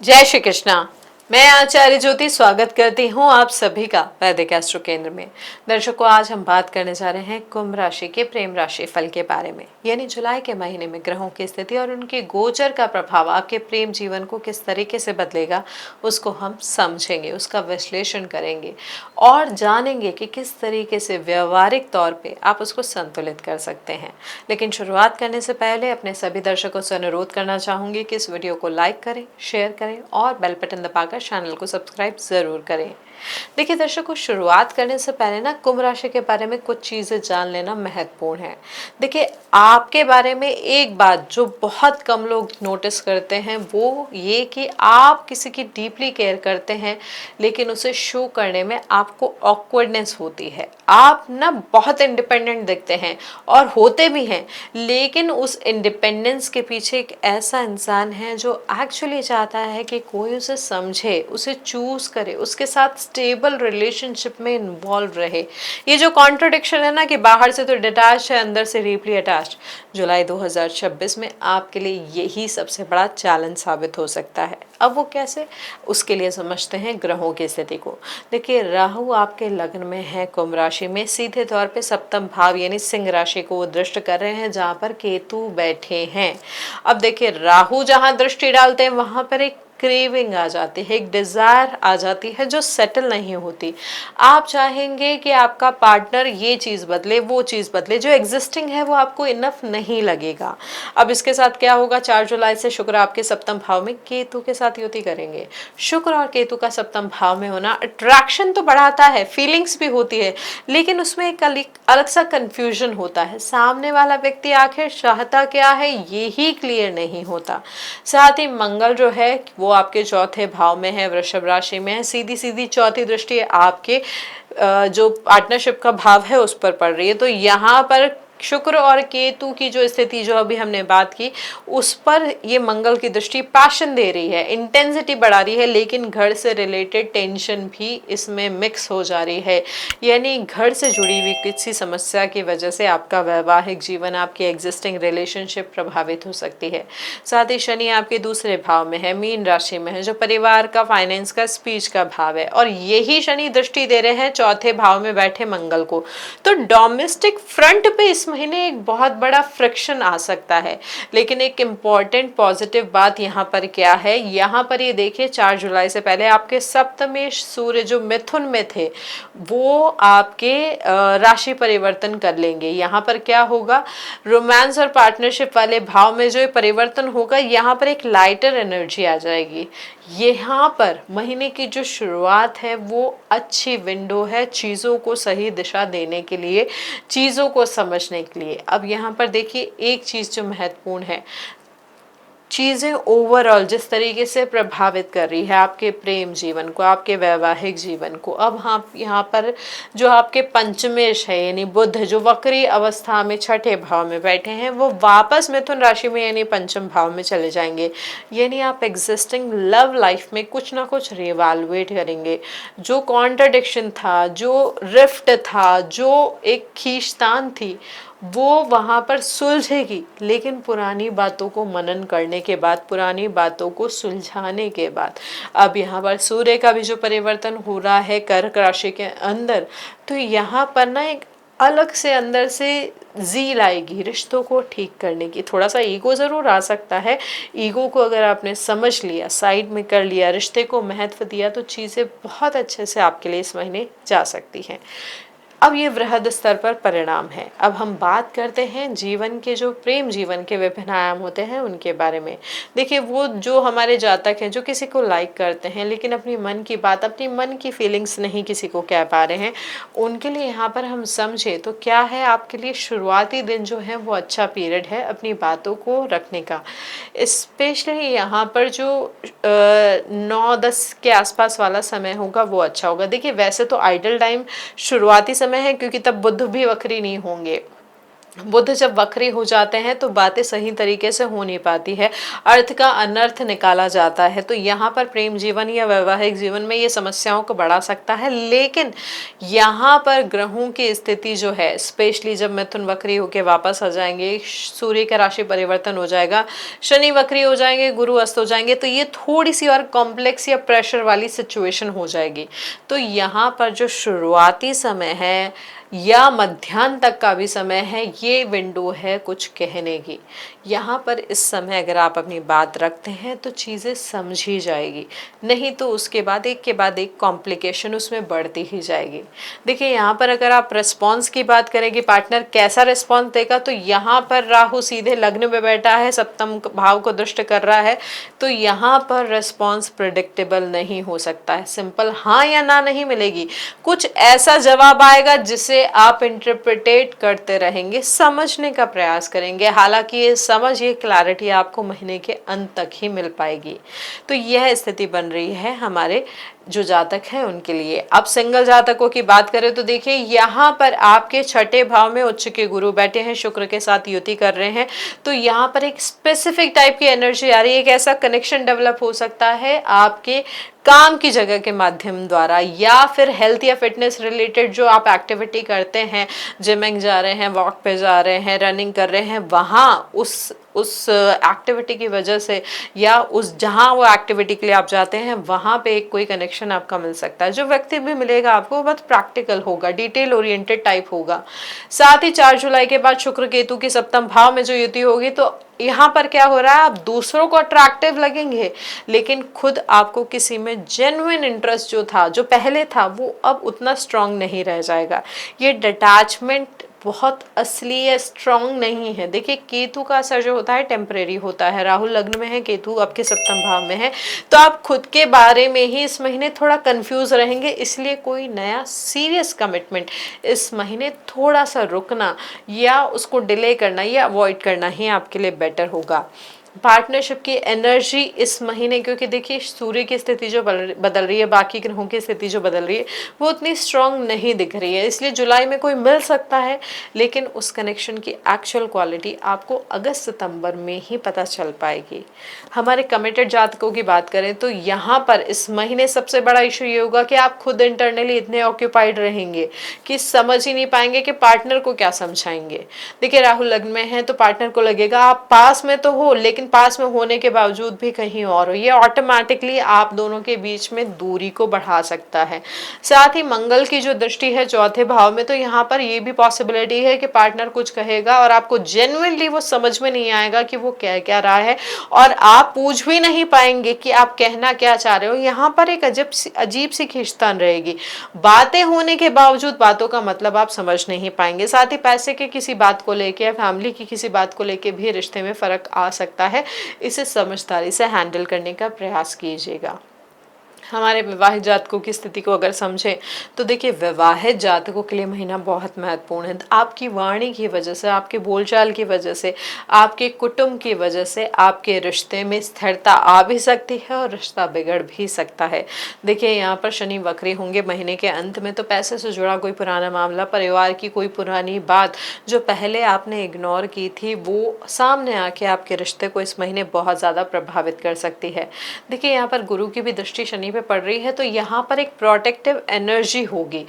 जय श्री कृष्णा। मैं आचार्य ज्योति स्वागत करती हूँ आप सभी का वैदिक एस्ट्रो केंद्र में। दर्शकों, आज हम बात करने जा रहे हैं कुंभ राशि के प्रेम राशि फल के बारे में, यानी जुलाई के महीने में ग्रहों की स्थिति और उनके गोचर का प्रभाव आपके प्रेम जीवन को किस तरीके से बदलेगा, उसको हम समझेंगे, उसका विश्लेषण करेंगे और जानेंगे कि किस तरीके से व्यवहारिक तौर पर आप उसको संतुलित कर सकते हैं। लेकिन शुरुआत करने से पहले अपने सभी दर्शकों से अनुरोध करना चाहूंगी कि इस वीडियो को लाइक करें, शेयर करें और बेल बटन दबाकर चैनल को सब्सक्राइब जरूर करें। देखिए दर्शकों, शुरुआत करने से पहले ना कुंभ राशि के बारे में कुछ चीजें जान लेना महत्वपूर्ण है। देखिए, आपके बारे में एक बात जो बहुत कम लोग नोटिस करते हैं वो ये कि आप किसी की डीपली केयर करते हैं, लेकिन उसे शो करने में आपको ऑकवर्डनेस होती है। आप ना बहुत इंडिपेंडेंट दिखते हैं और होते भी हैं, लेकिन उस इंडिपेंडेंस के पीछे एक ऐसा इंसान है जो एक्चुअली चाहता है कि कोई उसे समझे, उसे चूज करे, उसके साथ स्टेबल रिलेशनशिप में इन्वॉल्व रहे। ये जो कॉन्ट्रडिक्शन है ना कि बाहर से तो डिटैच है, अंदर से डीपली अटैच, जुलाई 2026 में आपके लिए यही सबसे बड़ा चैलेंज साबित हो सकता है। अब वो कैसे, उसके लिए समझते हैं ग्रहों की स्थिति को। देखिए, राहु आपके लग्न में है कुंभ राशि में, सीधे तौर पे सप्तम भाव यानी सिंह राशि को वो दृष्ट कर रहे हैं जहां पर केतु बैठे हैं। अब देखिए, राहु जहां दृष्टि डालते हैं वहां पर एक क्रेविंग आ जाती है, एक डिजायर आ जाती है जो सेटल नहीं होती। आप चाहेंगे कि आपका पार्टनर ये चीज बदले, वो चीज बदले, जो एग्जिस्टिंग है वो आपको इनफ नहीं लगेगा। अब इसके साथ क्या होगा, 4 जुलाई से शुक्र आपके सप्तम भाव में केतु के साथ युति करेंगे। शुक्र और केतु का सप्तम भाव में होना अट्रैक्शन तो बढ़ाता है, फीलिंग्स भी होती है, लेकिन उसमें एक अलग सा कंफ्यूजन होता है। सामने वाला व्यक्ति आखिर चाहता क्या है ये ही क्लियर नहीं होता। साथ ही मंगल जो है वो आपके चौथे भाव में है, वृषभ राशि में है। सीधी सीधी चौथी दृष्टि आपके जो पार्टनरशिप का भाव है उस पर पड़ रही है। तो यहाँ पर शुक्र और केतु की जो स्थिति जो अभी हमने बात की उस पर ये मंगल की दृष्टि पैशन दे रही है, इंटेंसिटी बढ़ा रही है, लेकिन घर से रिलेटेड टेंशन भी इसमें मिक्स हो जा रही है। यानी घर से जुड़ी हुई किसी समस्या की वजह से आपका वैवाहिक जीवन, आपकी एग्जिस्टिंग रिलेशनशिप प्रभावित हो सकती है। साथ ही शनि आपके दूसरे भाव में है, मीन राशि में है, जो परिवार का, फाइनेंस का, स्पीच का भाव है, और यही शनि दृष्टि दे रहे हैं चौथे भाव में बैठे मंगल को। तो डोमेस्टिक फ्रंट पे इस महीने एक बहुत बड़ा फ्रिक्शन आ सकता है। लेकिन एक इम्पॉर्टेंट पॉजिटिव बात यहाँ पर क्या है, यहाँ पर ये देखिए 4 जुलाई से पहले आपके सप्तमेश सूर्य जो मिथुन में थे वो आपके राशि परिवर्तन कर लेंगे। यहाँ पर क्या होगा, रोमांस और पार्टनरशिप वाले भाव में जो परिवर्तन होगा, यहाँ पर एक लाइटर एनर्जी आ जाएगी। यहाँ पर महीने की जो शुरुआत है वो अच्छी विंडो है चीज़ों को सही दिशा देने के लिए, चीज़ों को समझने के लिए। अब यहाँ पर देखिए, एक चीज़ जो महत्वपूर्ण है, चीज़ें ओवरऑल जिस तरीके से प्रभावित कर रही है आपके प्रेम जीवन को, आपके वैवाहिक जीवन को। अब हाँ, यहाँ पर जो आपके पंचमेश है यानी बुध जो वक्री अवस्था में छठे भाव में बैठे हैं, वो वापस मिथुन राशि में यानी पंचम भाव में चले जाएंगे। यानी आप एग्जिस्टिंग लव लाइफ में कुछ ना कुछ रिवैल्यूएट करेंगे। जो कॉन्ट्रडिक्शन था, जो रिफ्ट था, जो एक खींचतान थी, वो वहां पर सुलझेगी। लेकिन पुरानी बातों को मनन करने के बाद, पुरानी बातों को सुलझाने के बाद, अब यहाँ पर सूर्य का भी जो परिवर्तन हो रहा है कर्क राशि के अंदर, तो यहाँ पर ना एक अलग से अंदर से जील आएगी रिश्तों को ठीक करने की। थोड़ा सा ईगो जरूर आ सकता है, ईगो को अगर आपने समझ लिया, साइड में कर लिया, रिश्ते को महत्व दिया, तो चीज़ें बहुत अच्छे से आपके लिए इस महीने जा सकती हैं। अब ये वृहद स्तर पर परिणाम है। अब हम बात करते हैं जीवन के, जो प्रेम जीवन के विभिन्न आयाम होते हैं उनके बारे में। देखिए, वो जो हमारे जातक हैं जो किसी को लाइक करते हैं लेकिन अपनी मन की बात, अपनी मन की फीलिंग्स नहीं किसी को कह पा रहे हैं, उनके लिए यहाँ पर हम समझे तो क्या है, आपके लिए शुरुआती दिन जो है वो अच्छा पीरियड है अपनी बातों को रखने का। स्पेशली यहाँ पर जो 9-10 के आसपास वाला समय होगा वो अच्छा होगा। देखिए, वैसे तो आइडल टाइम शुरुआती समय है क्योंकि तब बुध भी वक्री नहीं होंगे, बुध जब वक्री हो जाते हैं तो बातें सही तरीके से हो नहीं पाती है, अर्थ का अनर्थ निकाला जाता है। तो यहाँ पर प्रेम जीवन या वैवाहिक जीवन में ये समस्याओं को बढ़ा सकता है। लेकिन यहाँ पर ग्रहों की स्थिति जो है, स्पेशली जब मिथुन वक्री होके वापस आ जाएंगे, सूर्य का राशि परिवर्तन हो जाएगा, शनि वक्री हो जाएंगे, गुरु अस्त हो जाएंगे, तो ये थोड़ी सी और कॉम्प्लेक्स या प्रेशर वाली सिचुएशन हो जाएगी। तो यहाँ पर जो शुरुआती समय है या मध्याह्न तक का भी समय है, ये विंडो है कुछ कहने की। यहाँ पर इस समय अगर आप अपनी बात रखते हैं तो चीज़ें समझी जाएगी, नहीं तो उसके बाद एक कॉम्प्लिकेशन उसमें बढ़ती ही जाएगी। देखिए यहाँ पर अगर आप रिस्पॉन्स की बात करें कि पार्टनर कैसा रिस्पॉन्स देगा, तो यहाँ पर राहु सीधे लग्न में बैठा है, सप्तम भाव को दृष्ट कर रहा है, तो यहाँ पर रिस्पॉन्स प्रिडिक्टेबल नहीं हो सकता है। सिंपल हाँ या ना नहीं मिलेगी, कुछ ऐसा जवाब आएगा जिसे आप इंटरप्रिटेट करते रहेंगे, समझने का प्रयास करेंगे। हालांकि ये समझ, ये क्लैरिटी आपको महीने के अंत तक ही मिल पाएगी। तो यह स्थिति बन रही है हमारे जो जातक हैं उनके लिए। अब सिंगल जातकों की बात करें तो देखिए यहाँ पर आपके छठे भाव में उच्च के गुरु बैठे हैं, शुक्र के साथ युति कर रहे हैं। तो यहाँ पर एक स्पेसिफिक टाइप की एनर्जी आ रही है, एक ऐसा कनेक्शन डेवलप हो सकता है आपके काम की जगह के माध्यम द्वारा, या फिर हेल्थ या फिटनेस रिलेटेड जो आप एक्टिविटी करते हैं, जिमिंग जा रहे हैं, वॉक पे जा रहे हैं, रनिंग कर रहे हैं, वहाँ उस एक्टिविटी की वजह से, या उस जहाँ वो एक्टिविटी के लिए आप जाते हैं वहाँ पे एक कोई कनेक्शन आपका मिल सकता है। जो व्यक्ति भी मिलेगा आपको बहुत प्रैक्टिकल होगा, डिटेल ओरिएंटेड टाइप होगा। साथ ही 4 जुलाई के बाद शुक्र केतु की सप्तम भाव में जो युति होगी, तो यहाँ पर क्या हो रहा है, आप दूसरों को अट्रैक्टिव लगेंगे, लेकिन खुद आपको किसी में जेन्युइन इंटरेस्ट जो था, जो पहले था, वो अब उतना स्ट्रांग नहीं रह जाएगा। ये डिटैचमेंट बहुत असली या स्ट्रांग नहीं है। देखिए केतु का असर जो होता है टेम्परेरी होता है, राहु लग्न में है, केतु आपके सप्तम भाव में है, तो आप खुद के बारे में ही इस महीने थोड़ा कंफ्यूज रहेंगे। इसलिए कोई नया सीरियस कमिटमेंट इस महीने थोड़ा सा रुकना या उसको डिले करना या अवॉइड करना ही आपके लिए बेटर होगा। पार्टनरशिप की एनर्जी इस महीने, क्योंकि देखिए सूर्य की स्थिति जो बदल रही है, बाकी ग्रहों की स्थिति जो बदल रही है, वो उतनी स्ट्रांग नहीं दिख रही है। इसलिए जुलाई में कोई मिल सकता है, लेकिन उस कनेक्शन की एक्चुअल क्वालिटी आपको अगस्त सितंबर में ही पता चल पाएगी। हमारे कमिटेड जातकों की बात करें तो यहाँ पर इस महीने सबसे बड़ा इशू ये होगा कि आप खुद इंटरनली इतने ऑक्यूपाइड रहेंगे कि समझ ही नहीं पाएंगे कि पार्टनर को क्या समझाएंगे। देखिए राहु लग्न में है तो पार्टनर को लगेगा आप पास में तो हो, लेकिन पास में होने के बावजूद भी कहीं और हो। ये ऑटोमेटिकली आप दोनों के बीच में दूरी को बढ़ा सकता है। साथ ही मंगल की जो दृष्टि है चौथे भाव में, तो यहाँ पर ये भी पॉसिबिलिटी है कि पार्टनर कुछ कहेगा और आपको जेन्युइनली वो समझ में नहीं आएगा कि वो कह क्या रहा है, और आप पूछ भी नहीं पाएंगे कि आप कहना क्या चाह रहे हो। यहाँ पर एक अजीब सी खींचतान रहेगी, बातें होने के बावजूद बातों का मतलब आप समझ नहीं पाएंगे। साथ ही पैसे के किसी बात को लेके या फैमिली की किसी बात को लेके भी रिश्ते में फर्क आ सकता है। इसे समझदारी से हैंडल करने का प्रयास कीजिएगा। हमारे विवाहित जातकों की स्थिति को अगर समझें तो देखिए विवाहित जातकों के लिए महीना बहुत महत्वपूर्ण है। आपकी वाणी की वजह से, आपके बोलचाल की वजह से, आपके कुटुंब की वजह से आपके रिश्ते में स्थिरता आ भी सकती है और रिश्ता बिगड़ भी सकता है। देखिए यहाँ पर शनि वक्री होंगे महीने के अंत में, तो पैसे से जुड़ा कोई पुराना मामला, परिवार की कोई पुरानी बात जो पहले आपने इग्नोर की थी, वो सामने आके आपके रिश्ते को इस महीने बहुत ज़्यादा प्रभावित कर सकती है। देखिए यहाँ पर गुरु की भी दृष्टि शनि पे पड़ रही है, तो यहाँ पर एक प्रोटेक्टिव एनर्जी होगी।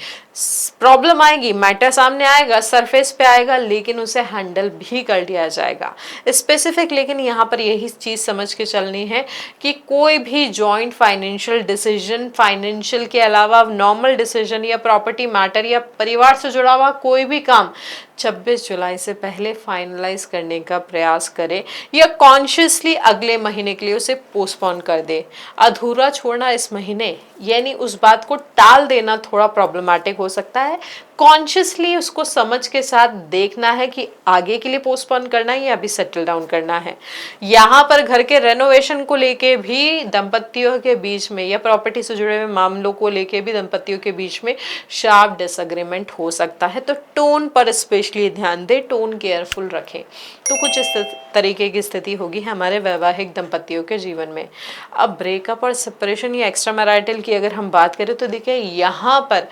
प्रॉब्लम आएगी, मैटर सामने आएगा, सरफेस पे आएगा, लेकिन उसे हैंडल भी कर लिया जाएगा स्पेसिफिक। लेकिन यहाँ पर यही चीज समझ के चलनी है कि कोई भी जॉइंट फाइनेंशियल डिसीजन, फाइनेंशियल के अलावा नॉर्मल डिसीजन या प्रॉपर्टी मैटर या परिवार से जुड़ा हुआ कोई भी काम 26 जुलाई से पहले फाइनलाइज करने का प्रयास करें, या कॉन्शियसली अगले महीने के लिए उसे पोस्टपोन कर दे। अधूरा छोड़ना इस महीने, यानी उस बात को टाल देना, थोड़ा प्रॉब्लमैटिक हो सकता है। कॉन्शियसली उसको समझ के साथ देखना है कि आगे के लिए पोस्टपोन करना है या अभी सेटल डाउन करना है। यहाँ पर घर के रेनोवेशन को लेके भी दंपतियों के बीच में, या प्रॉपर्टी से जुड़े हुए मामलों को लेके भी दंपतियों के बीच में शार्प डिसएग्रीमेंट हो सकता है। तो टोन पर स्पेशली ध्यान दें, टोन केयरफुल रखें। तो कुछ इस तरीके की स्थिति होगी हमारे वैवाहिक दंपतियों के जीवन में। अब ब्रेकअप और सेपरेशन या एक्स्ट्रा मैरिटल की अगर हम बात करें तो देखिए यहाँ पर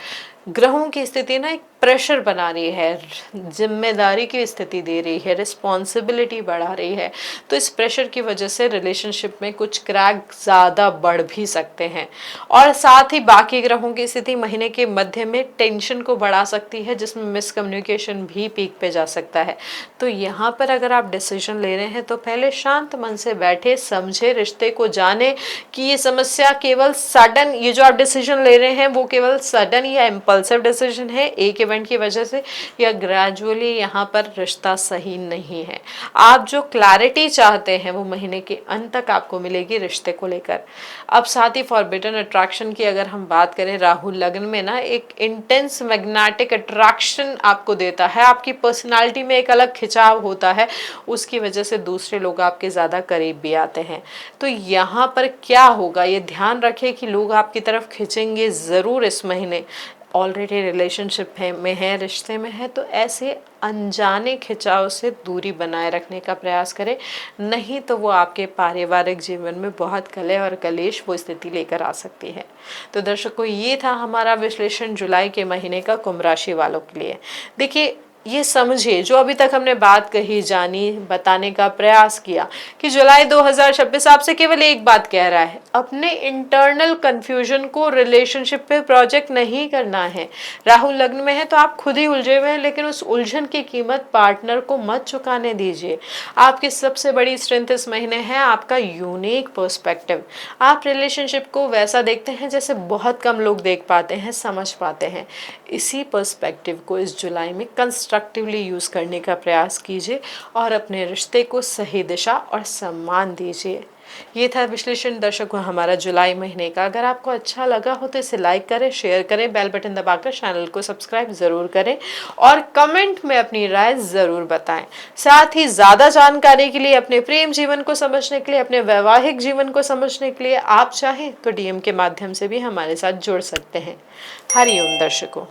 ग्रहों की स्थिति ना एक प्रेशर बना रही है, जिम्मेदारी की स्थिति दे रही है, रिस्पॉन्सिबिलिटी बढ़ा रही है, तो इस प्रेशर की वजह से रिलेशनशिप में कुछ क्रैक ज़्यादा बढ़ भी सकते हैं। और साथ ही बाकी ग्रहों की स्थिति महीने के मध्य में टेंशन को बढ़ा सकती है, जिसमें मिसकम्युनिकेशन भी पीक पे जा सकता है। तो यहाँ पर अगर आप डिसीजन ले रहे हैं तो पहले शांत मन से बैठे, समझे, रिश्ते को जाने कि ये समस्या केवल सडन, ये जो आप डिसीजन ले रहे हैं वो केवल सडन या इम्पल्सिव डिसीजन है एक इवेंट की वजह से, या ग्रेजुअली यहाँ पर रिश्ता सही नहीं है। आप जो क्लैरिटी चाहते हैं वो महीने के अंत तक आपको मिलेगी रिश्ते को लेकर। अब साथ ही फॉरबिडन अट्रैक्शन की अगर हम बात करें, राहु लग्न में ना एक इंटेंस मैग्नेटिक अट्रैक्शन आपको देता है, आपकी पर्सनालिटी में एक अलग खिंचाव होता है, उसकी वजह से दूसरे लोग आपके ज़्यादा करीब भी आते हैं। तो यहाँ पर क्या होगा ये ध्यान रखें कि लोग आपकी तरफ खिंचेंगे ज़रूर इस महीने। ऑलरेडी रिलेशनशिप में है, रिश्ते में है, तो ऐसे अनजाने खिंचाव से दूरी बनाए रखने का प्रयास करें, नहीं तो वो आपके पारिवारिक जीवन में बहुत कलह और कलेश वो स्थिति लेकर आ सकती है। तो दर्शकों, ये था हमारा विश्लेषण जुलाई के महीने का कुंभ राशि वालों के लिए। देखिए, ये समझिए जो अभी तक हमने बात कही, जानी, बताने का प्रयास किया कि जुलाई 2026 आपसे केवल एक बात कह रहा है, अपने इंटरनल कंफ्यूजन को रिलेशनशिप पे प्रोजेक्ट नहीं करना है। राहु लग्न में है तो आप खुद ही उलझे हुए हैं, लेकिन उस उलझन की कीमत पार्टनर को मत चुकाने दीजिए। आपकी सबसे बड़ी स्ट्रेंथ इस महीने है आपका यूनिक पर्सपेक्टिव। आप रिलेशनशिप को वैसा देखते हैं जैसे बहुत कम लोग देख पाते हैं, समझ पाते हैं। इसी पर्सपेक्टिव को इस जुलाई में कंस्ट्रक्टिवली यूज़ करने का प्रयास कीजिए और अपने रिश्ते को सही दिशा और सम्मान दीजिए। ये था विश्लेषण दर्शकों हमारा जुलाई महीने का। अगर आपको अच्छा लगा हो तो इसे लाइक करें, शेयर करें, बेल बटन दबाकर चैनल को सब्सक्राइब ज़रूर करें और कमेंट में अपनी राय ज़रूर बताएं। साथ ही ज़्यादा जानकारी के लिए, अपने प्रेम जीवन को समझने के लिए, अपने वैवाहिक जीवन को समझने के लिए आप चाहें तो DM के माध्यम से भी हमारे साथ जुड़ सकते हैं। हरिओम दर्शकों।